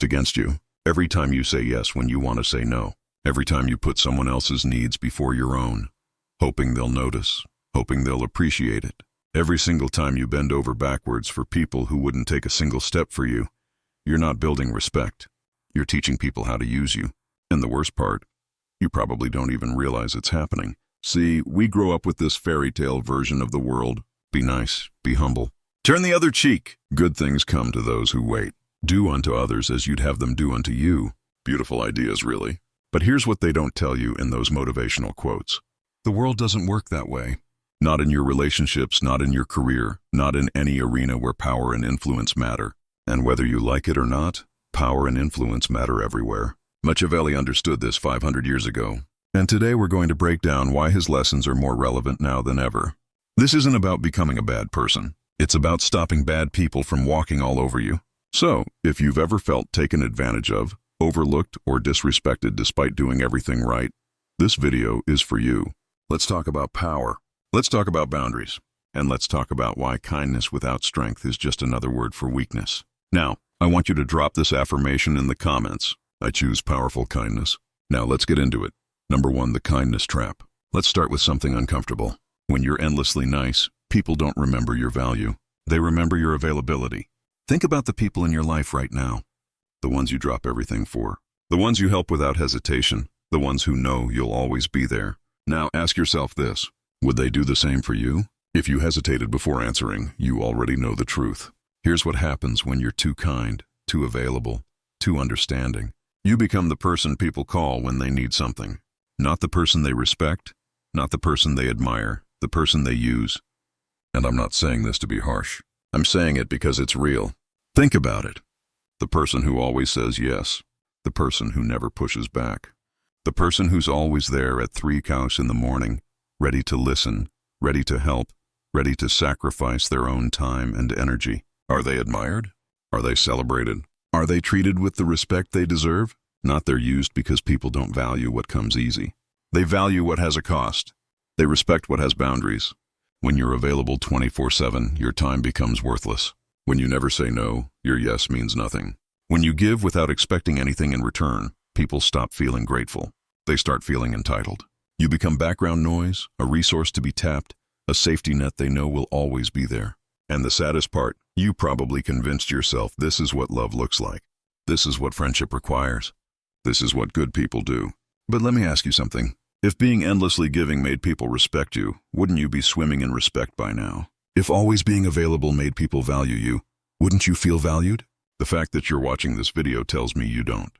used against you. Every time you say yes when you want to say no. Every time you put someone else's needs before your own, hoping they'll notice, hoping they'll appreciate it. Every single time you bend over backwards for people who wouldn't take a single step for you, you're not building respect. You're teaching people how to use you. And the worst part, you probably don't even realize it's happening. See, we grow up with this fairy tale version of the world. Be nice, be humble. Turn the other cheek. Good things come to those who wait. Do unto others as you'd have them do unto you. Beautiful ideas, really. But here's what they don't tell you in those motivational quotes. The world doesn't work that way. Not in your relationships, not in your career, not in any arena where power and influence matter. And whether you like it or not, power and influence matter everywhere. Machiavelli understood this 500 years ago. And today we're going to break down why his lessons are more relevant now than ever. This isn't about becoming a bad person. It's about stopping bad people from walking all over you. So, if you've ever felt taken advantage of, overlooked, or disrespected despite doing everything right, this video is for you. Let's talk about power. Let's talk about boundaries. And let's talk about why kindness without strength is just another word for weakness. Now, I want you to drop this affirmation in the comments. I choose powerful kindness. Now let's get into it. Number 1, the kindness trap. Let's start with something uncomfortable. When you're endlessly nice, people don't remember your value. They remember your availability. Think about the people in your life right now. The ones you drop everything for. The ones you help without hesitation. The ones who know you'll always be there. Now ask yourself this. Would they do the same for you? If you hesitated before answering, you already know the truth. Here's what happens when you're too kind, too available, too understanding. You become the person people call when they need something. Not the person they respect, not the person they admire, the person they use. And I'm not saying this to be harsh. I'm saying it because it's real. Think about it. The person who always says yes. The person who never pushes back. The person who's always there at 3 cows in the morning, ready to listen, ready to help, ready to sacrifice their own time and energy. Are they admired? Are they celebrated? Are they treated with the respect they deserve? Not they're used because people don't value what comes easy. They value what has a cost. They respect what has boundaries. When you're available 24/7, your time becomes worthless. When you never say no, your yes means nothing. When you give without expecting anything in return, people stop feeling grateful. They start feeling entitled. You become background noise, a resource to be tapped, a safety net they know will always be there. And the saddest part, you probably convinced yourself this is what love looks like. This is what friendship requires. This is what good people do. But let me ask you something. If being endlessly giving made people respect you, wouldn't you be swimming in respect by now? If always being available made people value you, wouldn't you feel valued? The fact that you're watching this video tells me you don't.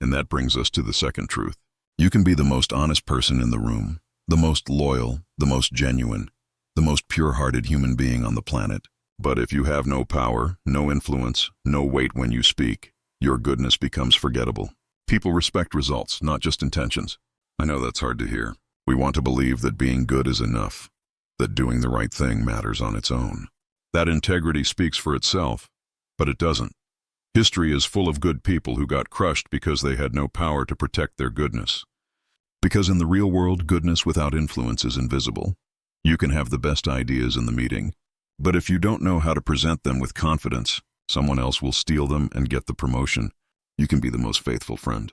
And that brings us to the second truth. You can be the most honest person in the room, the most loyal, the most genuine, the most pure-hearted human being on the planet. But if you have no power, no influence, no weight when you speak, your goodness becomes forgettable. People respect results, not just intentions. I know that's hard to hear. We want to believe that being good is enough, that doing the right thing matters on its own. That integrity speaks for itself, but it doesn't. History is full of good people who got crushed because they had no power to protect their goodness. Because in the real world, goodness without influence is invisible. You can have the best ideas in the meeting, but if you don't know how to present them with confidence, someone else will steal them and get the promotion. You can be the most faithful friend.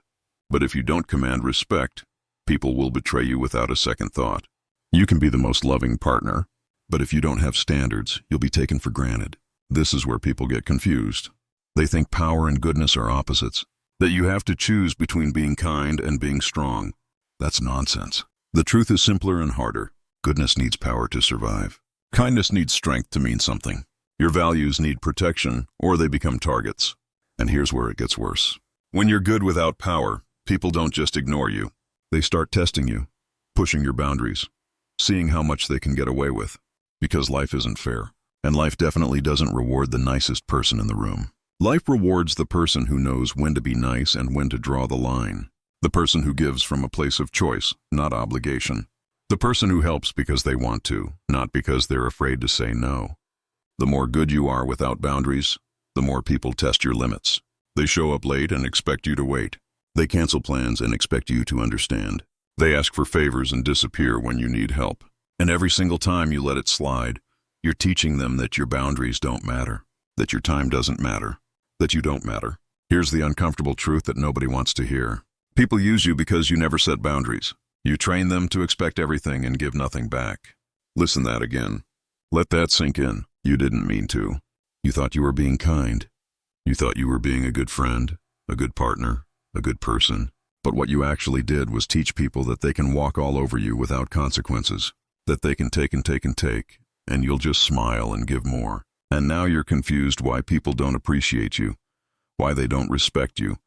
But if you don't command respect, people will betray you without a second thought. You can be the most loving partner, but if you don't have standards, you'll be taken for granted. This is where people get confused. They think power and goodness are opposites, that you have to choose between being kind and being strong. That's nonsense. The truth is simpler and harder. Goodness needs power to survive. Kindness needs strength to mean something. Your values need protection, or they become targets. And here's where it gets worse. When you're good without power, people don't just ignore you. They start testing you, pushing your boundaries, seeing how much they can get away with. Because life isn't fair, and life definitely doesn't reward the nicest person in the room. Life rewards the person who knows when to be nice and when to draw the line. The person who gives from a place of choice, not obligation. The person who helps because they want to, not because they're afraid to say no. The more good you are without boundaries, the more people test your limits. They show up late and expect you to wait. They cancel plans and expect you to understand. They ask for favors and disappear when you need help. And every single time you let it slide, you're teaching them that your boundaries don't matter, that your time doesn't matter, that you don't matter. Here's the uncomfortable truth that nobody wants to hear. People use you because you never set boundaries. You train them to expect everything and give nothing back. Listen that again. Let that sink in. You didn't mean to. You thought you were being kind. You thought you were being a good friend, a good partner, a good person. But what you actually did was teach people that they can walk all over you without consequences, that they can take and take and take, and you'll just smile and give more. And now you're confused why people don't appreciate you, why they don't respect you,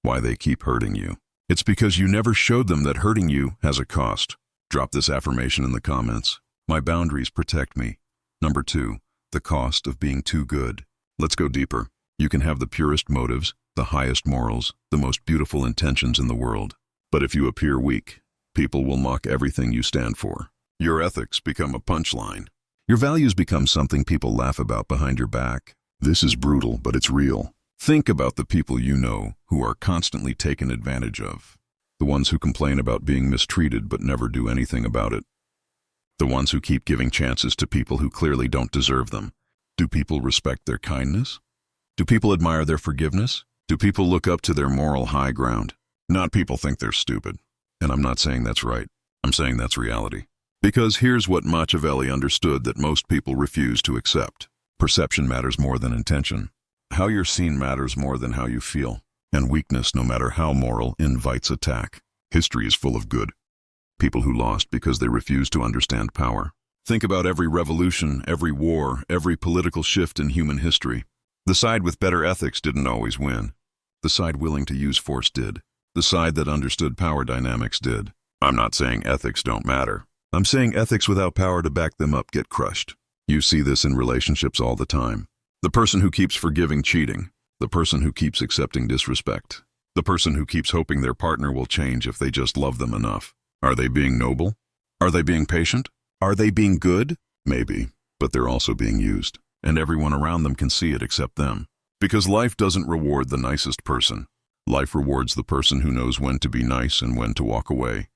why they keep hurting you. It's because you never showed them that hurting you has a cost. Drop this affirmation in the comments. My boundaries protect me. Number 2, the cost of being too good. Let's go deeper. You can have the purest motives, the highest morals, the most beautiful intentions in the world. But if you appear weak, people will mock everything you stand for. Your ethics become a punchline. Your values become something people laugh about behind your back. This is brutal, but it's real. Think about the people you know who are constantly taken advantage of. The ones who complain about being mistreated but never do anything about it. The ones who keep giving chances to people who clearly don't deserve them. Do people respect their kindness? Do people admire their forgiveness? Do people look up to their moral high ground? Not people think they're stupid. And I'm not saying that's right. I'm saying that's reality. Because here's what Machiavelli understood that most people refuse to accept. Perception matters more than intention. How you're seen matters more than how you feel. And weakness, no matter how moral, invites attack. History is full of good. People who lost because they refused to understand power. Think about every revolution, every war, every political shift in human history. The side with better ethics didn't always win. The side willing to use force did. The side that understood power dynamics did. I'm not saying ethics don't matter. I'm saying ethics without power to back them up get crushed. You see this in relationships all the time. The person who keeps forgiving cheating. The person who keeps accepting disrespect. The person who keeps hoping their partner will change if they just love them enough. Are they being noble? Are they being patient? Are they being good? Maybe, but they're also being used. And everyone around them can see it except them. Because life doesn't reward the nicest person. Life rewards the person who knows when to be nice and when to walk away.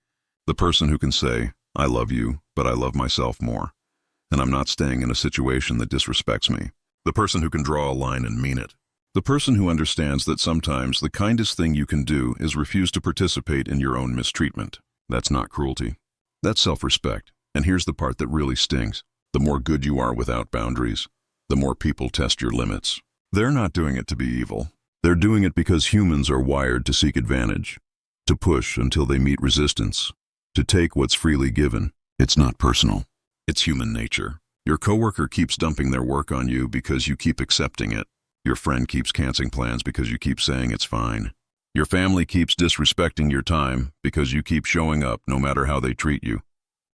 The person who can say, I love you, but I love myself more. And I'm not staying in a situation that disrespects me. The person who can draw a line and mean it. The person who understands that sometimes the kindest thing you can do is refuse to participate in your own mistreatment. That's not cruelty. That's self-respect. And here's the part that really stings. The more good you are without boundaries, the more people test your limits. They're not doing it to be evil. They're doing it because humans are wired to seek advantage, to push until they meet resistance, to take what's freely given. It's not personal. It's human nature. Your coworker keeps dumping their work on you because you keep accepting it. Your friend keeps canceling plans because you keep saying it's fine. Your family keeps disrespecting your time because you keep showing up no matter how they treat you.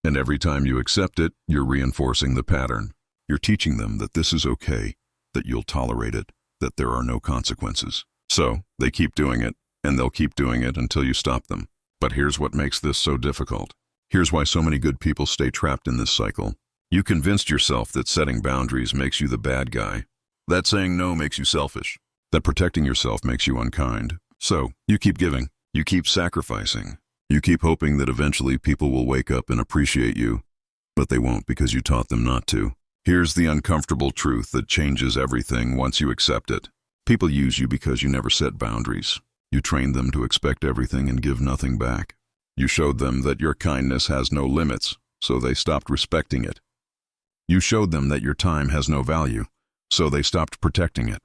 And every time you accept it, you're reinforcing the pattern. You're teaching them that this is okay, that you'll tolerate it, that there are no consequences. So, they keep doing it, and they'll keep doing it until you stop them. But here's what makes this so difficult. Here's why so many good people stay trapped in this cycle. You convinced yourself that setting boundaries makes you the bad guy. That saying no makes you selfish. That protecting yourself makes you unkind. So, you keep giving. You keep sacrificing. You keep hoping that eventually people will wake up and appreciate you. But they won't because you taught them not to. Here's the uncomfortable truth that changes everything once you accept it. People use you because you never set boundaries. You trained them to expect everything and give nothing back. You showed them that your kindness has no limits, so they stopped respecting it. You showed them that your time has no value, so they stopped protecting it.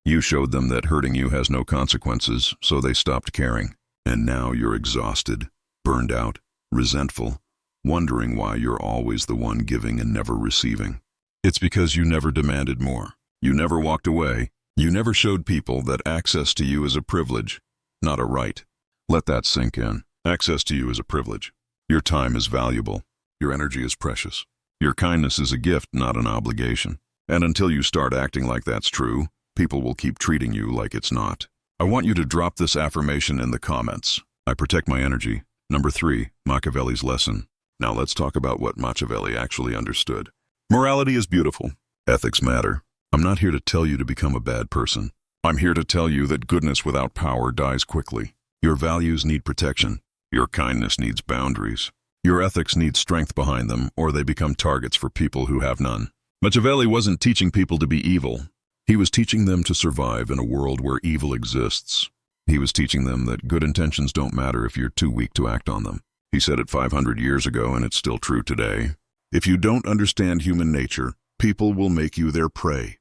You showed them that hurting you has no consequences, so they stopped caring. And now you're exhausted, burned out, resentful, wondering why you're always the one giving and never receiving. It's because you never demanded more. You never walked away. You never showed people that access to you is a privilege, not a right. Let that sink in. Access to you is a privilege. Your time is valuable. Your energy is precious. Your kindness is a gift, not an obligation. And until you start acting like that's true, people will keep treating you like it's not. I want you to drop this affirmation in the comments. I protect my energy. Number 3, Machiavelli's lesson. Now let's talk about what Machiavelli actually understood. Morality is beautiful. Ethics matter. I'm not here to tell you to become a bad person. I'm here to tell you that goodness without power dies quickly. Your values need protection. Your kindness needs boundaries. Your ethics need strength behind them, or they become targets for people who have none. Machiavelli wasn't teaching people to be evil. He was teaching them to survive in a world where evil exists. He was teaching them that good intentions don't matter if you're too weak to act on them. He said it 500 years ago, and it's still true today. If you don't understand human nature, people will make you their prey.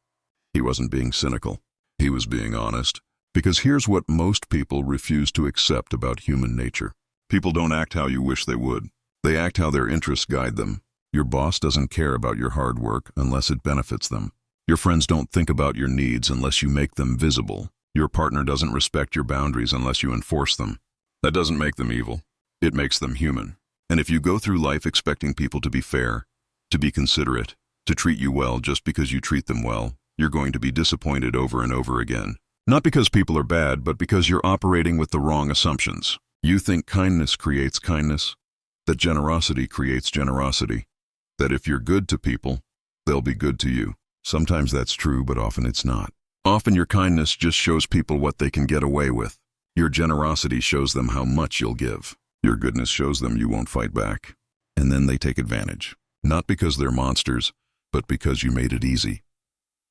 He wasn't being cynical. He was being honest. Because here's what most people refuse to accept about human nature. People don't act how you wish they would. They act how their interests guide them. Your boss doesn't care about your hard work unless it benefits them. Your friends don't think about your needs unless you make them visible. Your partner doesn't respect your boundaries unless you enforce them. That doesn't make them evil. It makes them human. And if you go through life expecting people to be fair, to be considerate, to treat you well just because you treat them well, you're going to be disappointed over and over again. Not because people are bad, but because you're operating with the wrong assumptions. You think kindness creates kindness, that generosity creates generosity, that if you're good to people, they'll be good to you. Sometimes that's true, but often it's not. Often your kindness just shows people what they can get away with. Your generosity shows them how much you'll give. Your goodness shows them you won't fight back. And then they take advantage. Not because they're monsters, but because you made it easy.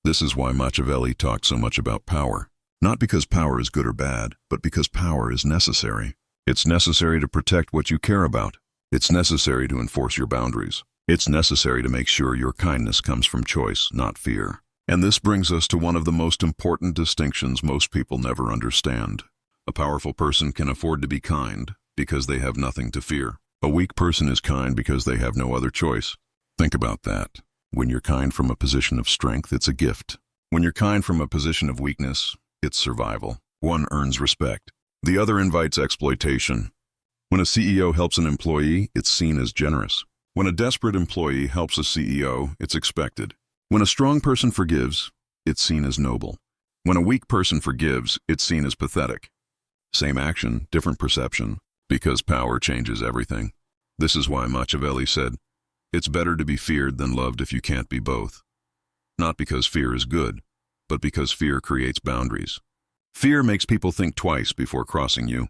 This is why Machiavelli talked so much about power. Not because power is good or bad, but because power is necessary. It's necessary to protect what you care about. It's necessary to enforce your boundaries. It's necessary to make sure your kindness comes from choice, not fear. And this brings us to one of the most important distinctions most people never understand. A powerful person can afford to be kind because they have nothing to fear. A weak person is kind because they have no other choice. Think about that. When you're kind from a position of strength, it's a gift. When you're kind from a position of weakness, it's survival. One earns respect. The other invites exploitation. When a CEO helps an employee, it's seen as generous. When a desperate employee helps a CEO, it's expected. When a strong person forgives, it's seen as noble. When a weak person forgives, it's seen as pathetic. Same action, different perception, because power changes everything. This is why Machiavelli said, "It's better to be feared than loved if you can't be both." Not because fear is good, but because fear creates boundaries. Fear makes people think twice before crossing you.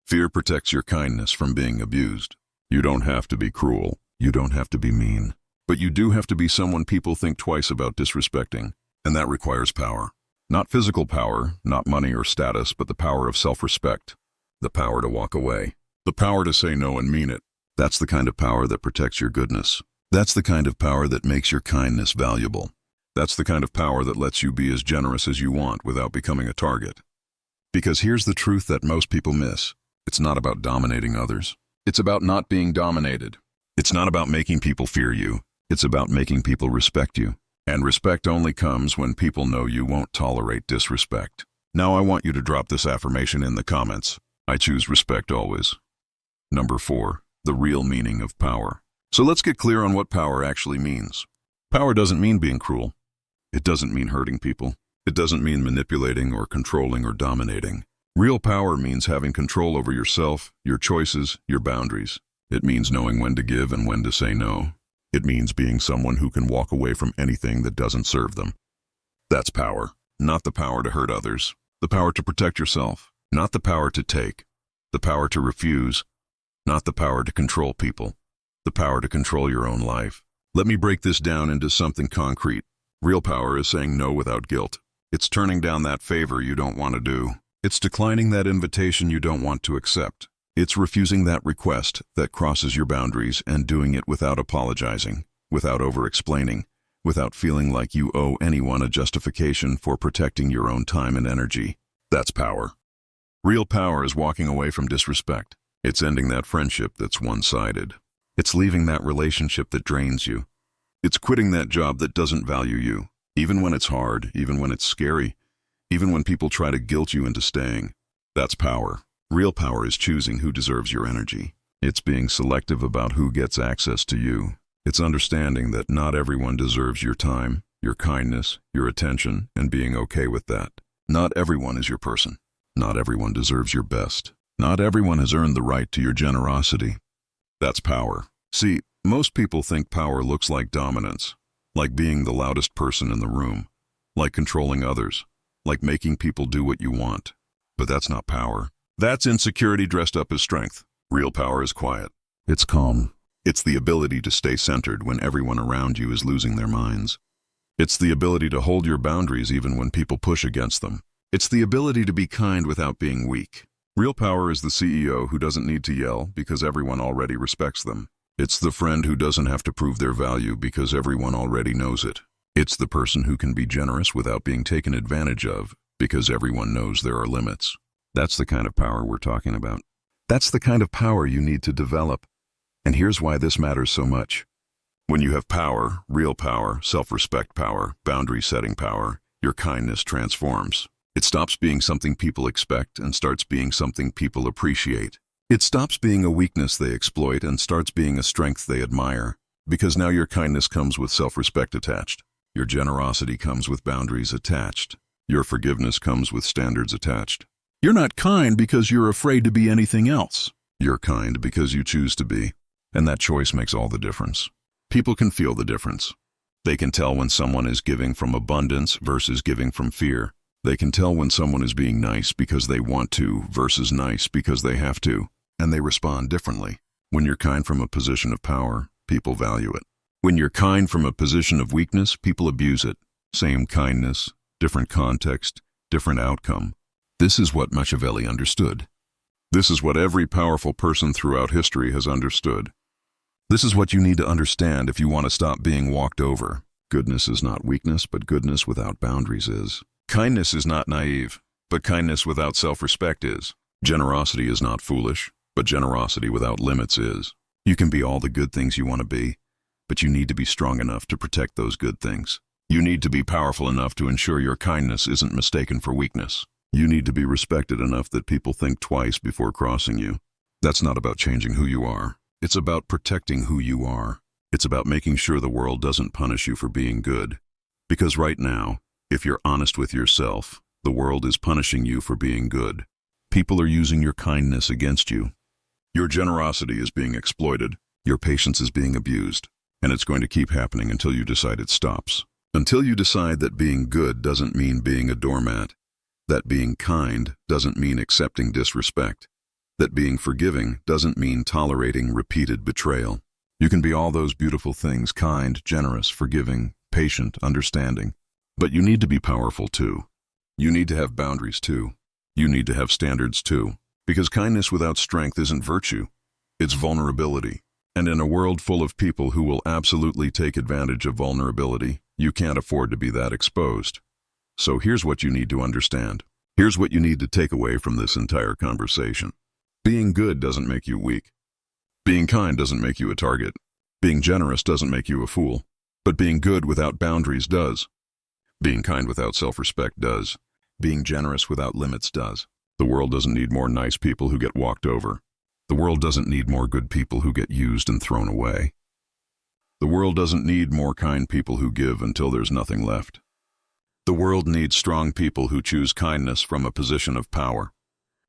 Fear protects your kindness from being abused. You don't have to be cruel. You don't have to be mean. But you do have to be someone people think twice about disrespecting, and that requires power. Not physical power, not money or status, but the power of self-respect. The power to walk away. The power to say no and mean it. That's the kind of power that protects your goodness. That's the kind of power that makes your kindness valuable. That's the kind of power that lets you be as generous as you want without becoming a target. Because here's the truth that most people miss. It's not about dominating others. It's about not being dominated. It's not about making people fear you. It's about making people respect you. And respect only comes when people know you won't tolerate disrespect. Now I want you to drop this affirmation in the comments. I choose respect always. Number 4, the real meaning of power. So let's get clear on what power actually means. Power doesn't mean being cruel. It doesn't mean hurting people. It doesn't mean manipulating or controlling or dominating. Real power means having control over yourself, your choices, your boundaries. It means knowing when to give and when to say no. It means being someone who can walk away from anything that doesn't serve them. That's power. Not the power to hurt others. The power to protect yourself. Not the power to take. The power to refuse. Not the power to control people. The power to control your own life. Let me break this down into something concrete. Real power is saying no without guilt. It's turning down that favor you don't want to do. It's declining that invitation you don't want to accept. It's refusing that request that crosses your boundaries and doing it without apologizing, without over-explaining, without feeling like you owe anyone a justification for protecting your own time and energy. That's power. Real power is walking away from disrespect. It's ending that friendship that's one-sided. It's leaving that relationship that drains you. It's quitting that job that doesn't value you, even when it's hard, even when it's scary, even when people try to guilt you into staying. That's power. Real power is choosing who deserves your energy. It's being selective about who gets access to you. It's understanding that not everyone deserves your time, your kindness, your attention, and being okay with that. Not everyone is your person. Not everyone deserves your best. Not everyone has earned the right to your generosity. That's power. See, most people think power looks like dominance, like being the loudest person in the room, like controlling others, like making people do what you want. But that's not power. That's insecurity dressed up as strength. Real power is quiet. It's calm. It's the ability to stay centered when everyone around you is losing their minds. It's the ability to hold your boundaries even when people push against them. It's the ability to be kind without being weak. Real power is the CEO who doesn't need to yell because everyone already respects them. It's the friend who doesn't have to prove their value because everyone already knows it. It's the person who can be generous without being taken advantage of because everyone knows there are limits. That's the kind of power we're talking about. That's the kind of power you need to develop. And here's why this matters so much. When you have power, real power, self-respect power, boundary-setting power, your kindness transforms. It stops being something people expect and starts being something people appreciate. It stops being a weakness they exploit and starts being a strength they admire. Because now your kindness comes with self-respect attached. Your generosity comes with boundaries attached. Your forgiveness comes with standards attached. You're not kind because you're afraid to be anything else. You're kind because you choose to be. And that choice makes all the difference. People can feel the difference. They can tell when someone is giving from abundance versus giving from fear. They can tell when someone is being nice because they want to versus nice because they have to. And they respond differently. When you're kind from a position of power, people value it. When you're kind from a position of weakness, people abuse it. Same kindness, different context, different outcome. This is what Machiavelli understood. This is what every powerful person throughout history has understood. This is what you need to understand if you want to stop being walked over. Goodness is not weakness, but goodness without boundaries is. Kindness is not naive, but kindness without self-respect is. Generosity is not foolish, but generosity without limits is. You can be all the good things you want to be, but you need to be strong enough to protect those good things. You need to be powerful enough to ensure your kindness isn't mistaken for weakness. You need to be respected enough that people think twice before crossing you. That's not about changing who you are. It's about protecting who you are. It's about making sure the world doesn't punish you for being good. Because right now, if you're honest with yourself, the world is punishing you for being good. People are using your kindness against you. Your generosity is being exploited. Your patience is being abused. And it's going to keep happening until you decide it stops. Until you decide that being good doesn't mean being a doormat. That being kind doesn't mean accepting disrespect. That being forgiving doesn't mean tolerating repeated betrayal. You can be all those beautiful things: kind, generous, forgiving, patient, understanding. But you need to be powerful too. You need to have boundaries too. You need to have standards too. Because kindness without strength isn't virtue. It's vulnerability. And in a world full of people who will absolutely take advantage of vulnerability, you can't afford to be that exposed. So here's what you need to understand. Here's what you need to take away from this entire conversation. Being good doesn't make you weak. Being kind doesn't make you a target. Being generous doesn't make you a fool. But being good without boundaries does. Being kind without self-respect does. Being generous without limits does. The world doesn't need more nice people who get walked over. The world doesn't need more good people who get used and thrown away. The world doesn't need more kind people who give until there's nothing left. The world needs strong people who choose kindness from a position of power.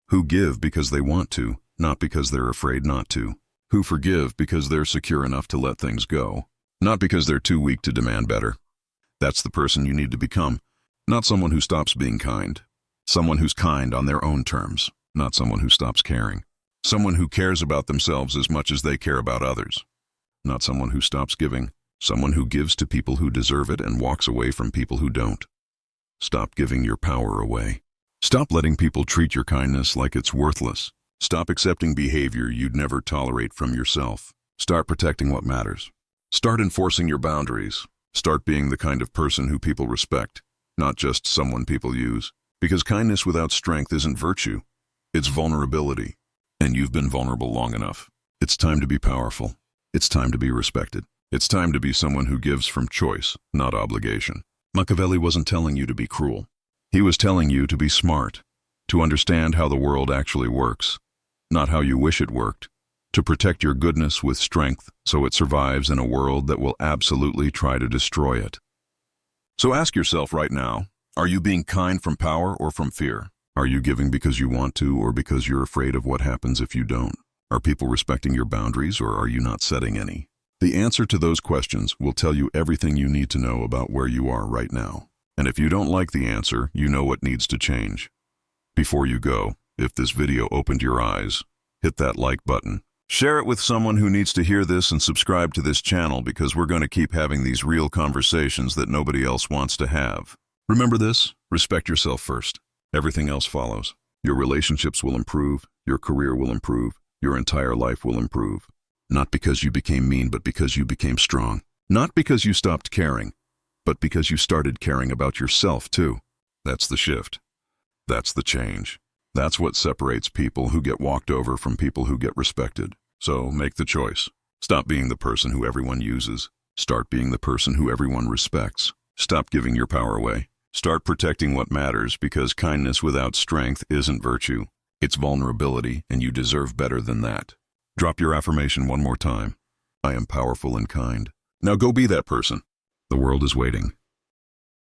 Who give because they want to, not because they're afraid not to. Who forgive because they're secure enough to let things go, not because they're too weak to demand better. That's the person you need to become, not someone who stops being kind. Someone who's kind on their own terms, not someone who stops caring. Someone who cares about themselves as much as they care about others. Not someone who stops giving. Someone who gives to people who deserve it and walks away from people who don't. Stop giving your power away. Stop letting people treat your kindness like it's worthless. Stop accepting behavior you'd never tolerate from yourself. Start protecting what matters. Start enforcing your boundaries. Start being the kind of person who people respect, not just someone people use. Because kindness without strength isn't virtue. It's vulnerability. And you've been vulnerable long enough. It's time to be powerful. It's time to be respected. It's time to be someone who gives from choice, not obligation. Machiavelli wasn't telling you to be cruel. He was telling you to be smart, to understand how the world actually works, not how you wish it worked, to protect your goodness with strength so it survives in a world that will absolutely try to destroy it. So ask yourself right now, are you being kind from power or from fear? Are you giving because you want to or because you're afraid of what happens if you don't? Are people respecting your boundaries or are you not setting any? The answer to those questions will tell you everything you need to know about where you are right now. And if you don't like the answer, you know what needs to change. Before you go, if this video opened your eyes, hit that like button. Share it with someone who needs to hear this and subscribe to this channel because we're going to keep having these real conversations that nobody else wants to have. Remember this: respect yourself first. Everything else follows. Your relationships will improve, your career will improve, your entire life will improve. Not because you became mean, but because you became strong. Not because you stopped caring, but because you started caring about yourself too. That's the shift. That's the change. That's what separates people who get walked over from people who get respected. So make the choice. Stop being the person who everyone uses. Start being the person who everyone respects. Stop giving your power away. Start protecting what matters, because kindness without strength isn't virtue. It's vulnerability, and you deserve better than that. Drop your affirmation one more time. I am powerful and kind. Now go be that person. The world is waiting.